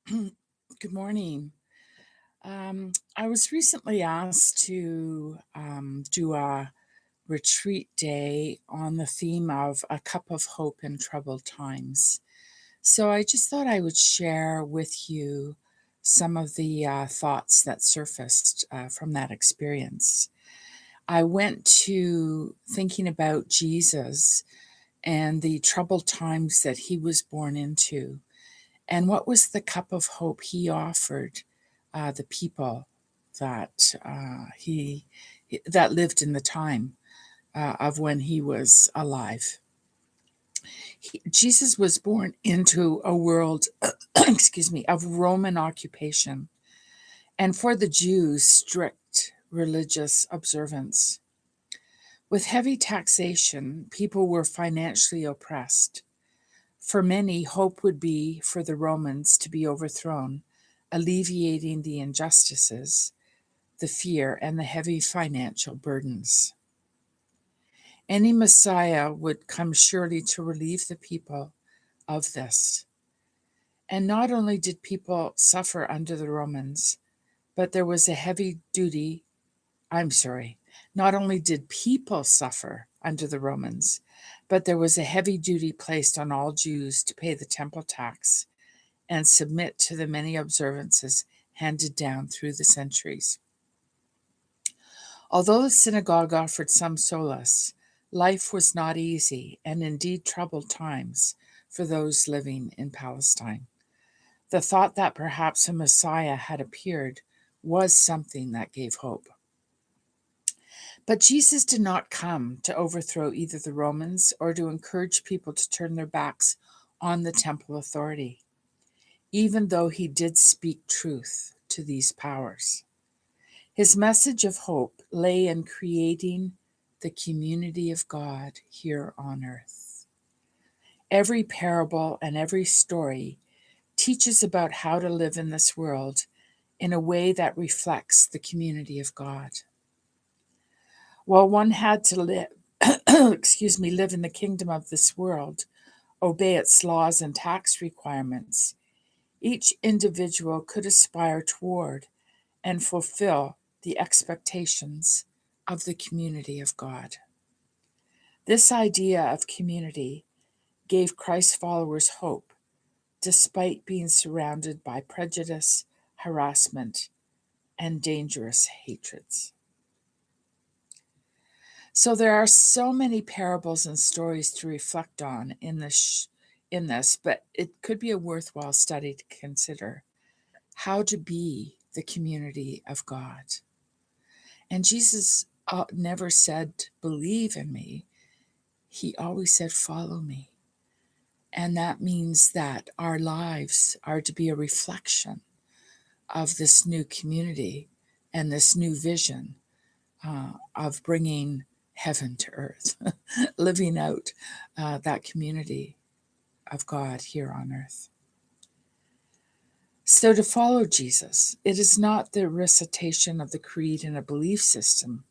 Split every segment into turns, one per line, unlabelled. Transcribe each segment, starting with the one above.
Good morning. I was recently asked to do a retreat day on the theme of a cup of hope in troubled times. So I just thought I would share with you some of the thoughts that surfaced from that experience. I went to thinking about Jesus and the troubled times that he was born into, and what was the cup of hope he offered the people that he that lived in the time of when he was alive? Jesus was born into a world, excuse me, of Roman occupation, and for the Jews, strict religious observance. With heavy taxation, people were financially oppressed. For many, hope would be for the Romans to be overthrown, alleviating the injustices, the fear, and the heavy financial burdens. Any Messiah would come surely to relieve the people of this. And not only did people suffer under the Romans, but there was a heavy duty. I'm sorry, not only did people suffer under the Romans, but there was a heavy duty placed on all Jews to pay the temple tax and submit to the many observances handed down through the centuries. Although the synagogue offered some solace, life was not easy and indeed troubled times for those living in Palestine. The thought that perhaps a Messiah had appeared was something that gave hope. But Jesus did not come to overthrow either the Romans or to encourage people to turn their backs on the temple authority, even though he did speak truth to these powers. His message of hope lay in creating the community of God here on earth. Every parable and every story teaches about how to live in this world in a way that reflects the community of God. While one had to live, live in the kingdom of this world, obey its laws and tax requirements, each individual could aspire toward and fulfill the expectations of the community of God. This idea of community gave Christ's followers hope, despite being surrounded by prejudice, harassment, and dangerous hatreds. So there are so many parables and stories to reflect on in this, but it could be a worthwhile study to consider how to be the community of God. And Jesus never said, believe in me. He always said, follow me. And that means that our lives are to be a reflection of this new community and this new vision of bringing heaven to earth, living out that community of God here on earth. So to follow Jesus, it is not the recitation of the creed and a belief system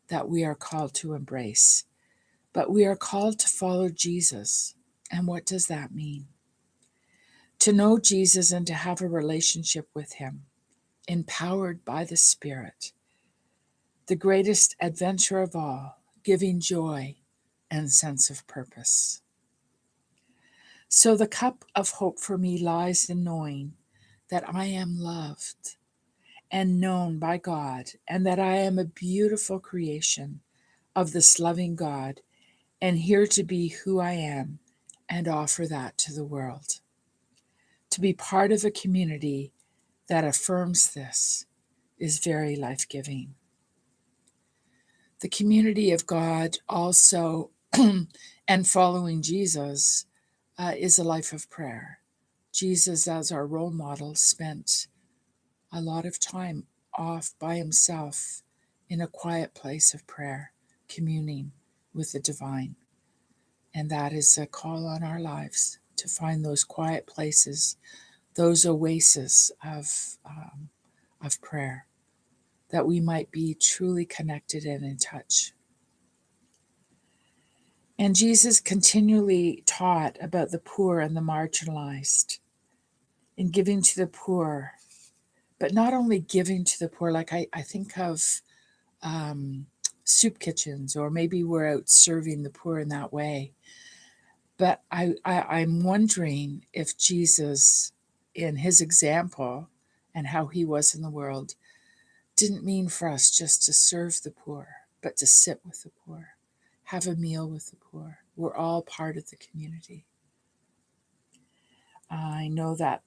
that we are called to embrace, but we are called to follow Jesus. And what does that mean? To know Jesus and to have a relationship with him, empowered by the Spirit, the greatest adventure of all, giving joy and sense of purpose. So the cup of hope for me lies in knowing that I am loved and known by God, and that I am a beautiful creation of this loving God, and here to be who I am and offer that to the world. To be part of a community that affirms this is very life-giving. The community of God also, and following Jesus, is a life of prayer. Jesus, as our role model, spent a lot of time off by himself in a quiet place of prayer, communing with the divine. And that is a call on our lives to find those quiet places, those oases of prayer, that we might be truly connected and in touch. And Jesus continually taught about the poor and the marginalized. in giving to the poor, but not only giving to the poor, like I think of soup kitchens, or maybe we're out serving the poor in that way. But I'm wondering if Jesus, in his example and how he was in the world, didn't mean for us just to serve the poor, but to sit with the poor, have a meal with the poor. We're all part of the community. I know that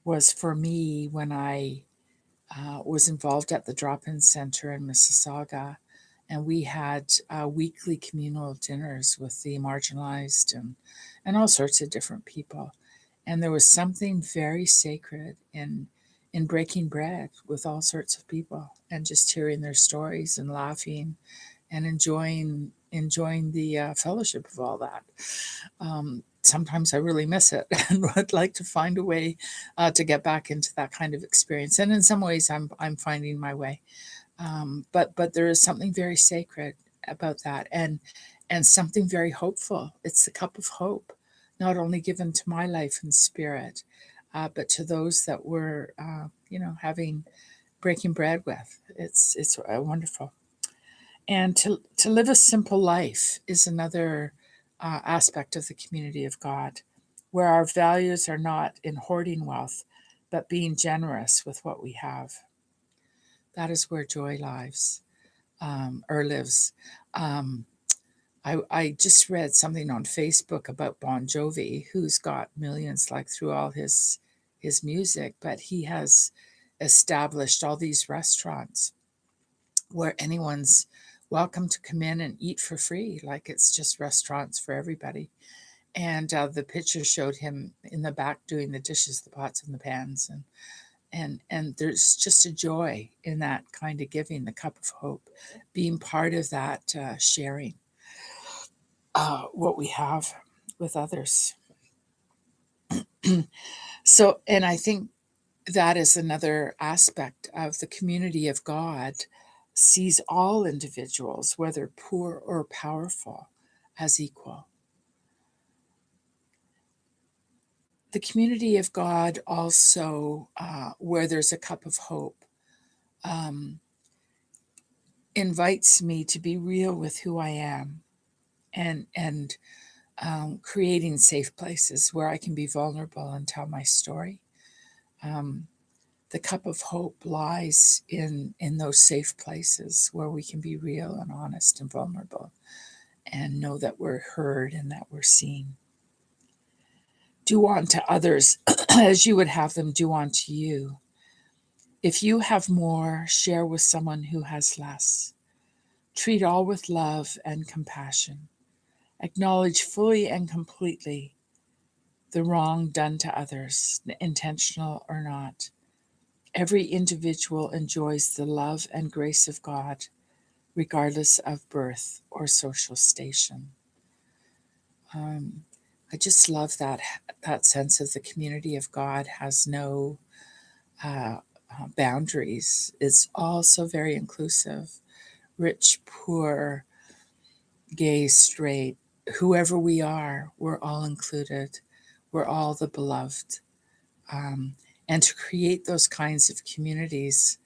was for me when I was involved at the drop-in center in Mississauga, and we had weekly communal dinners with the marginalized and all sorts of different people. And there was something very sacred in breaking bread with all sorts of people and just hearing their stories and laughing and enjoying the fellowship of all that. Sometimes I really miss it and would like to find a way to get back into that kind of experience. And in some ways, I'm finding my way. But there is something very sacred about that, and something very hopeful. It's the cup of hope, not only given to my life and spirit, but to those that we're having breaking bread with. It's wonderful. And to live a simple life is another aspect of the community of God, where our values are not in hoarding wealth, but being generous with what we have. That is where joy lives, or lives. Um, I just read something on Facebook about Bon Jovi, who's got millions like through all his music, but he has established all these restaurants where anyone's welcome to come in and eat for free, like it's just restaurants for everybody. And the picture showed him in the back doing the dishes, the pots and the pans, and there's just a joy in that kind of giving, the cup of hope, being part of that, sharing what we have with others. So, and I think that is another aspect of the community of God, sees all individuals, whether poor or powerful, as equal. The community of God also, where there's a cup of hope, um, invites me to be real with who I am, and creating safe places where I can be vulnerable and tell my story. The cup of hope lies in those safe places where we can be real and honest and vulnerable and know that we're heard and that we're seen. Do unto others as you would have them do unto you. If you have more, share with someone who has less. Treat all with love and compassion. Acknowledge fully and completely the wrong done to others, intentional or not. Every individual enjoys the love and grace of God, regardless of birth or social station. I just love that sense of the community of God has no boundaries. It's all so very inclusive. Rich, poor, gay, straight, whoever we are, we're all included. We're all the beloved. And to create those kinds of communities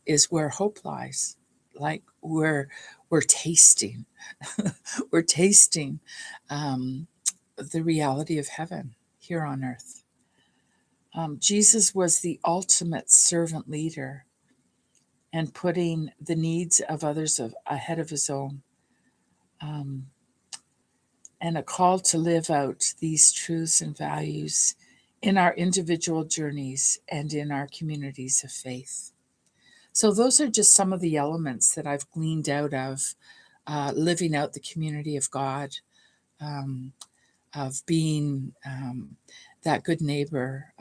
is where hope lies. Like we're tasting, we're tasting the reality of heaven here on earth. Jesus was the ultimate servant leader, and putting the needs of others ahead of his own, and a call to live out these truths and values in our individual journeys and in our communities of faith. So, those are just some of the elements that I've gleaned out of living out the community of God, um, of being that good neighbor,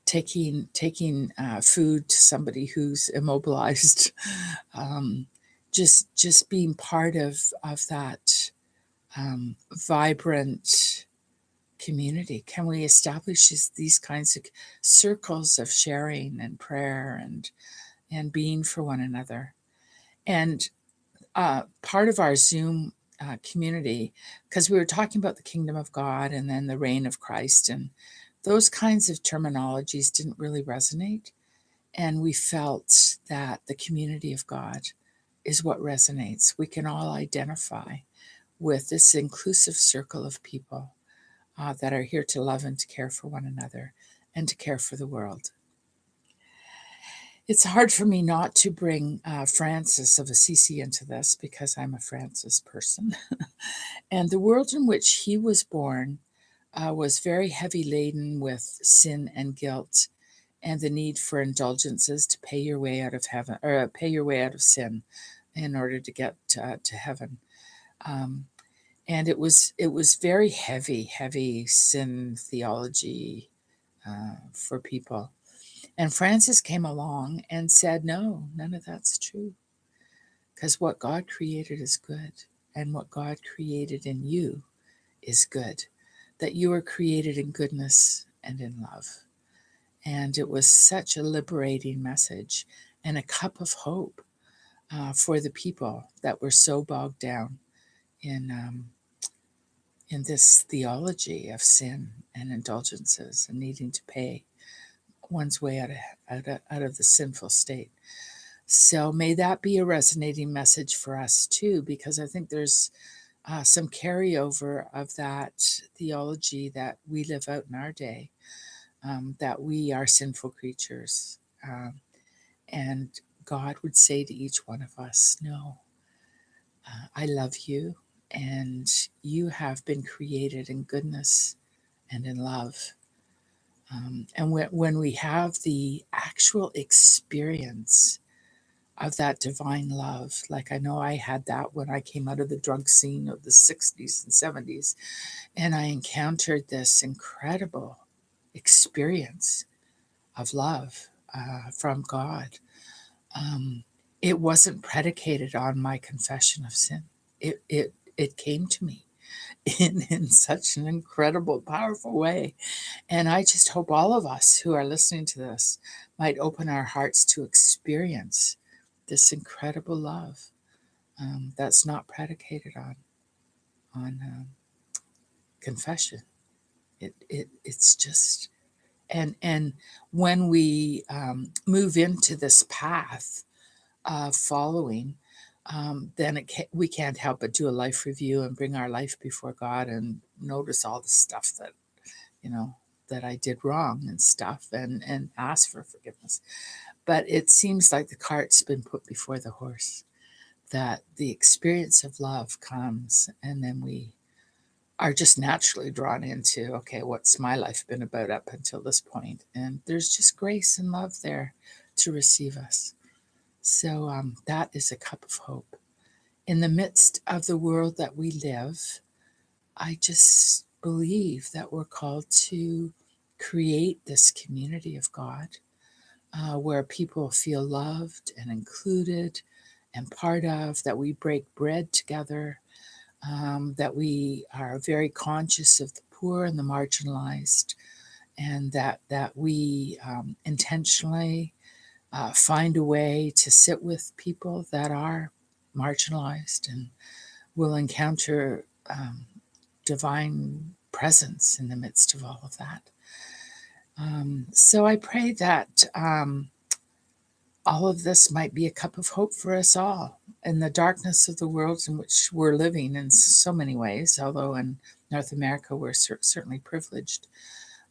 taking food to somebody who's immobilized, just being part of that vibrant community. Can we establish these kinds of circles of sharing and prayer and being for one another? And part of our Zoom community, because we were talking about the kingdom of God and then the reign of Christ, and those kinds of terminologies didn't really resonate. And we felt that the community of God is what resonates. We can all identify with this inclusive circle of people that are here to love and to care for one another and to care for the world. It's hard for me not to bring Francis of Assisi into this because I'm a Francis person. And the world in which he was born was very heavy laden with sin and guilt and the need for indulgences to pay your way out of heaven, or pay your way out of sin in order to get to heaven. And it was very heavy sin theology for people. And Francis came along and said, no, none of that's true. Because what God created is good, and what God created in you is good. That you are created in goodness and in love. And it was such a liberating message and a cup of hope for the people that were so bogged down in this theology of sin and indulgences and needing to pay one's way out of the sinful state. So may that be a resonating message for us too, because I think there's some carryover of that theology that we live out in our day, that we are sinful creatures. And God would say to each one of us, no, I love you, and you have been created in goodness and in love. And when we have the actual experience of that divine love, like I know I had that when I came out of the drug scene of the 60s and 70s, and I encountered this incredible experience of love from God. It wasn't predicated on my confession of sin. It came to me in such an incredible, powerful way. And I just hope all of us who are listening to this might open our hearts to experience this incredible love that's not predicated on confession. It's just and when we move into this path of following, then we can't help but do a life review and bring our life before God and notice all the stuff that that I did wrong and stuff, and ask for forgiveness. But it seems like the cart's been put before the horse, that the experience of love comes, and then we are just naturally drawn into, okay, what's my life been about up until this point? And there's just grace and love there to receive us. So that is a cup of hope. In the midst of the world that we live, I just believe that we're called to create this community of God where people feel loved and included and part of, that we break bread together, that we are very conscious of the poor and the marginalized, and that we intentionally find a way to sit with people that are marginalized and will encounter divine presence in the midst of all of that. So I pray that all of this might be a cup of hope for us all in the darkness of the world in which we're living in so many ways, although in North America we're certainly privileged.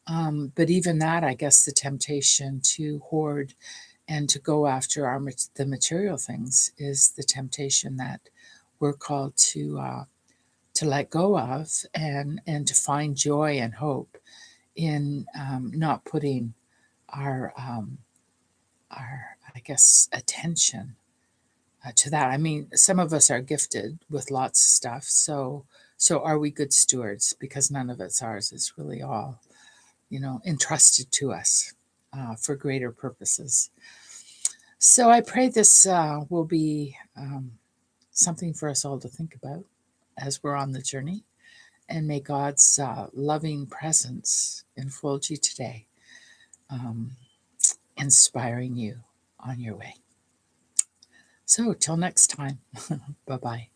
But even that, I guess, the temptation to hoard and to go after the material things is the temptation that we're called to let go of, and to find joy and hope in not putting our I guess attention to that. I mean, some of us are gifted with lots of stuff, so are we good stewards? Because none of it's ours. It's really all entrusted to us for greater purposes. So I pray this will be something for us all to think about as we're on the journey. And may God's loving presence enfold you today, inspiring you on your way. So till next time, bye-bye.